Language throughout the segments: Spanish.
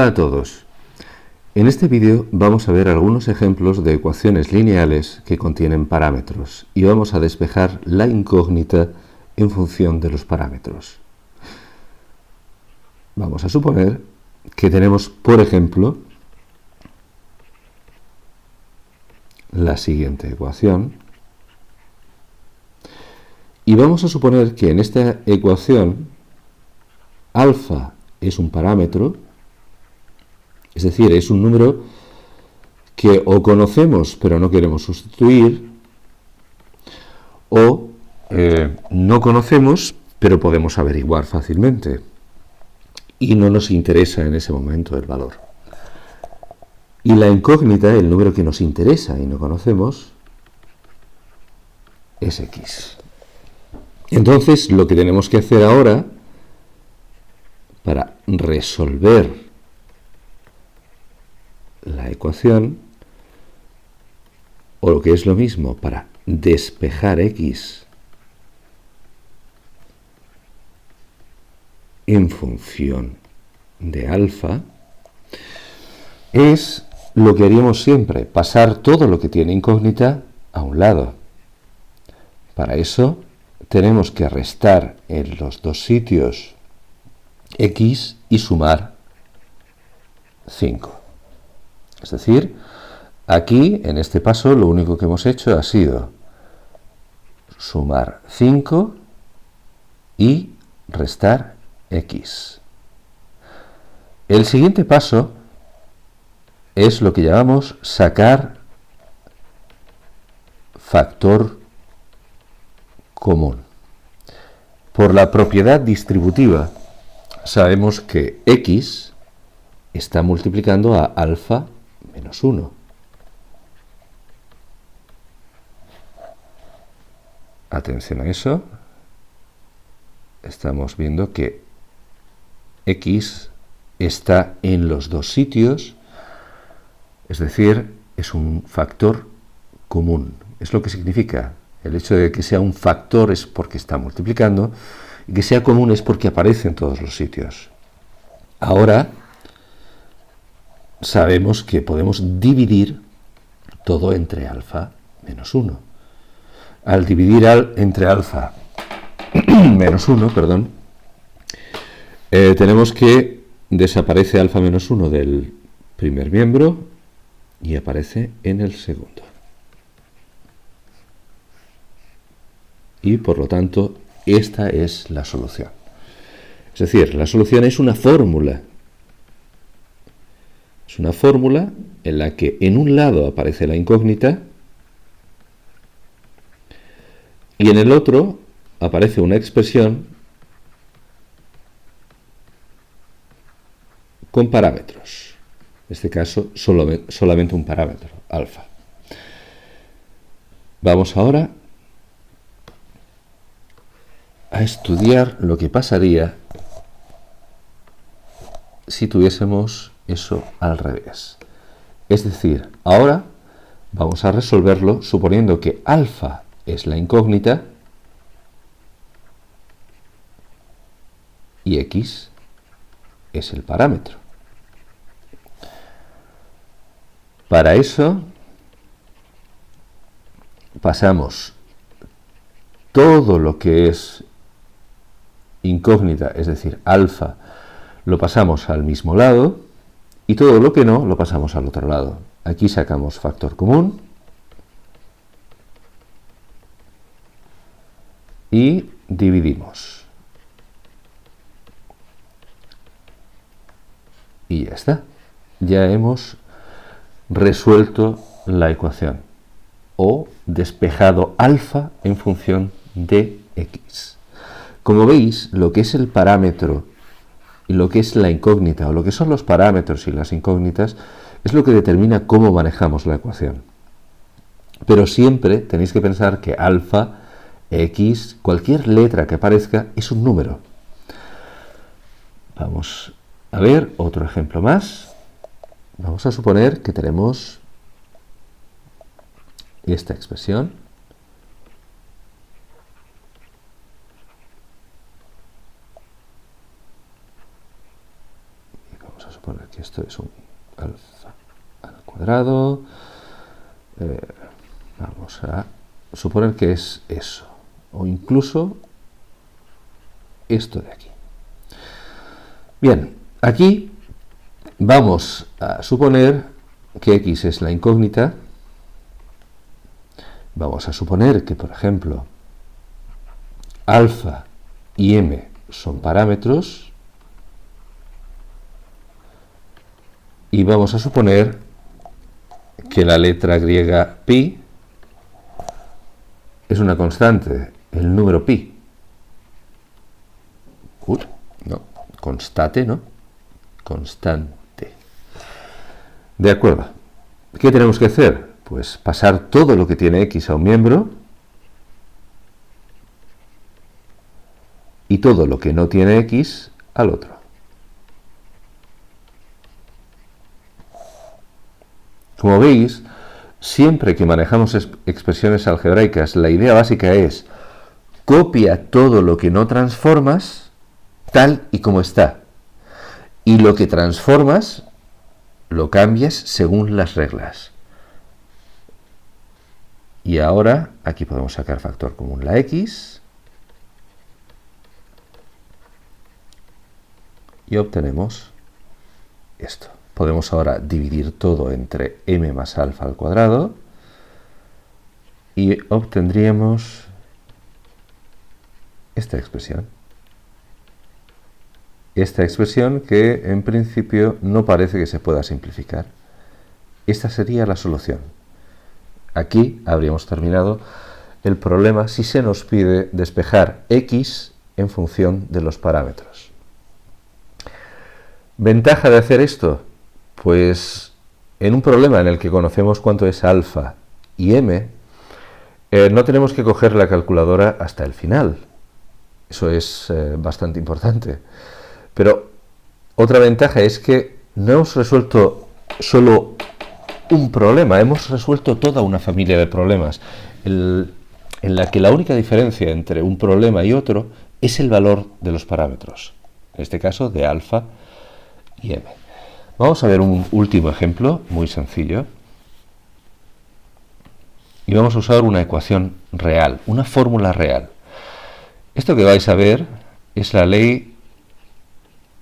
Hola a todos. En este vídeo vamos a ver algunos ejemplos de ecuaciones lineales que contienen parámetros y vamos a despejar la incógnita en función de los parámetros. Vamos a suponer que tenemos, por ejemplo, la siguiente ecuación y vamos a suponer que en esta ecuación alfa es un parámetro, es decir, es un número que o conocemos pero no queremos sustituir, o no conocemos pero podemos averiguar fácilmente y no nos interesa en ese momento el valor. Y la incógnita, el número que nos interesa y no conocemos, es x. Entonces, lo que tenemos que hacer ahora para resolver la ecuación, o lo que es lo mismo, para despejar x en función de alfa, es lo que haríamos siempre, pasar todo lo que tiene incógnita a un lado. Para eso tenemos que restar en los dos sitios x y sumar 5. Es decir, aquí, en este paso, lo único que hemos hecho ha sido sumar 5 y restar x. El siguiente paso es lo que llamamos sacar factor común. Por la propiedad distributiva sabemos que x está multiplicando a alfa menos 1. Atención a eso. Estamos viendo que x está en los dos sitios, es decir, es un factor común. Es lo que significa. El hecho de que sea un factor es porque está multiplicando, y que sea común es porque aparece en todos los sitios. Ahora sabemos que podemos dividir todo entre alfa menos 1. Al dividir entre alfa menos 1, tenemos que desaparece alfa menos 1 del primer miembro y aparece en el segundo. Y por lo tanto, esta es la solución. Es decir, la solución es una fórmula. Es una fórmula en la que en un lado aparece la incógnita y en el otro aparece una expresión con parámetros. En este caso, solamente un parámetro, alfa. Vamos ahora a estudiar lo que pasaría si tuviésemos eso al revés. Es decir, ahora vamos a resolverlo suponiendo que alfa es la incógnita y x es el parámetro. Para eso pasamos todo lo que es incógnita, es decir, alfa, lo pasamos al mismo lado y todo lo que no lo pasamos al otro lado. Aquí sacamos factor común y dividimos. Y ya está. Ya hemos resuelto la ecuación o despejado alfa en función de x. Como veis, lo que es el parámetro y lo que es la incógnita, o lo que son los parámetros y las incógnitas, es lo que determina cómo manejamos la ecuación. Pero siempre tenéis que pensar que alfa, x, cualquier letra que aparezca es un número. Vamos a ver otro ejemplo más. Vamos a suponer que tenemos esta expresión. suponer que esto es un alfa al cuadrado. Vamos a suponer que es eso, o incluso esto de aquí. Bien, aquí vamos a suponer que x es la incógnita. Vamos a suponer que, por ejemplo, alfa y m son parámetros. Y vamos a suponer que la letra griega pi es una constante, el número pi. No, constante, ¿no? Constante. De acuerdo. ¿Qué tenemos que hacer? Pues pasar todo lo que tiene x a un miembro y todo lo que no tiene x al otro. Como veis, siempre que manejamos expresiones algebraicas, la idea básica es copia todo lo que no transformas tal y como está. Y lo que transformas lo cambias según las reglas. Y ahora aquí podemos sacar factor común la x y obtenemos esto. Podemos ahora dividir todo entre m más alfa al cuadrado y obtendríamos esta expresión. Esta expresión que en principio no parece que se pueda simplificar. Esta sería la solución. Aquí habríamos terminado el problema si se nos pide despejar x en función de los parámetros. ¿Ventaja de hacer esto? Pues en un problema en el que conocemos cuánto es alfa y m, no tenemos que coger la calculadora hasta el final. Eso es bastante importante. Pero otra ventaja es que no hemos resuelto solo un problema, hemos resuelto toda una familia de problemas, en la que la única diferencia entre un problema y otro es el valor de los parámetros, en este caso de alfa y m. Vamos a ver un último ejemplo, muy sencillo. Y vamos a usar una ecuación real, una fórmula real. Esto que vais a ver es la ley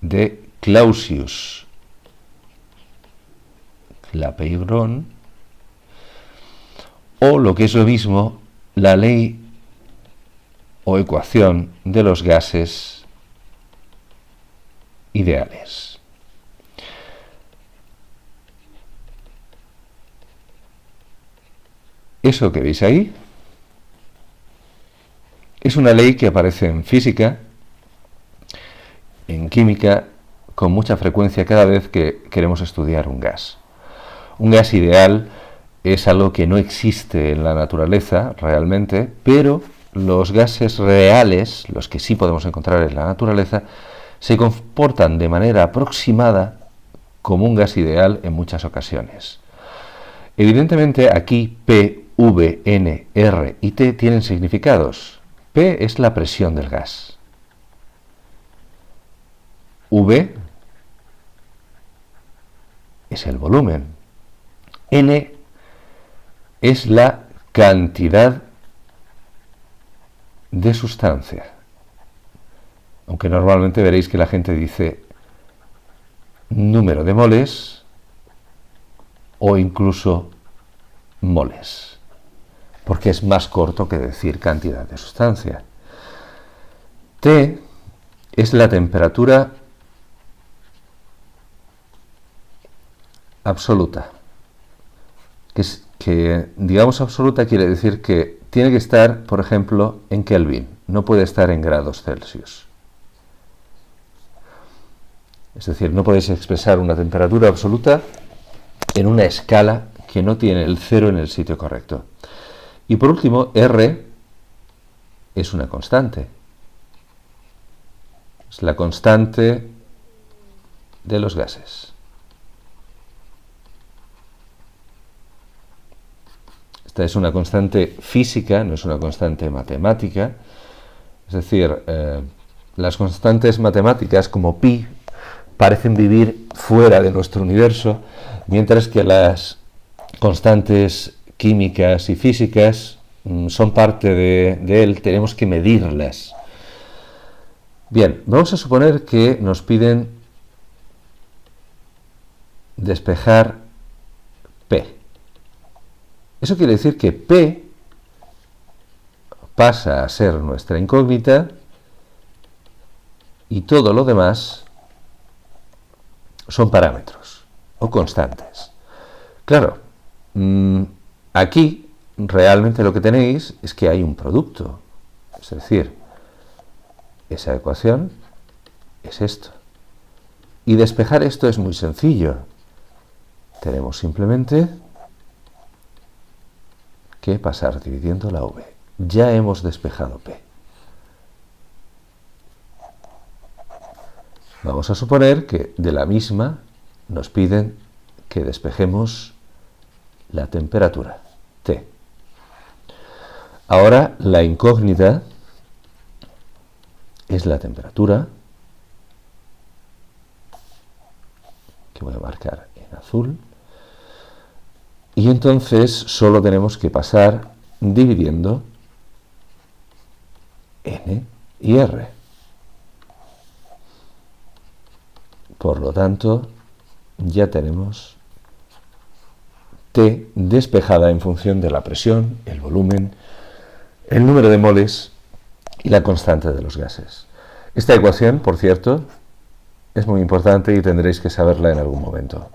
de Clausius-Clapeyron, o lo que es lo mismo, la ley o ecuación de los gases ideales. Eso que veis ahí es una ley que aparece en física, en química, con mucha frecuencia cada vez que queremos estudiar un gas. Un gas ideal es algo que no existe en la naturaleza realmente, pero los gases reales, los que sí podemos encontrar en la naturaleza, se comportan de manera aproximada como un gas ideal en muchas ocasiones. Evidentemente aquí P, V, N, R y T tienen significados. P es la presión del gas. V es el volumen. N es la cantidad de sustancia. Aunque normalmente veréis que la gente dice número de moles o incluso moles, porque es más corto que decir cantidad de sustancia. T es la temperatura absoluta. Que digamos absoluta quiere decir que tiene que estar, por ejemplo, en Kelvin, no puede estar en grados Celsius. Es decir, no podéis expresar una temperatura absoluta en una escala que no tiene el cero en el sitio correcto. Y por último, R es una constante. Es la constante de los gases. Esta es una constante física, no es una constante matemática. Es decir, las constantes matemáticas como pi parecen vivir fuera de nuestro universo, mientras que las constantes químicas y físicas son parte de él, tenemos que medirlas. Bien, vamos a suponer que nos piden despejar P. Eso quiere decir que P pasa a ser nuestra incógnita y todo lo demás son parámetros o constantes. Claro, aquí realmente lo que tenéis es que hay un producto, es decir, esa ecuación es esto. Y despejar esto es muy sencillo. Tenemos simplemente que pasar dividiendo la V. Ya hemos despejado P. Vamos a suponer que de la misma nos piden que despejemos la temperatura, T. Ahora la incógnita es la temperatura, que voy a marcar en azul, y entonces solo tenemos que pasar dividiendo N y R. Por lo tanto, ya tenemos T despejada en función de la presión, el volumen, el número de moles y la constante de los gases. Esta ecuación, por cierto, es muy importante y tendréis que saberla en algún momento.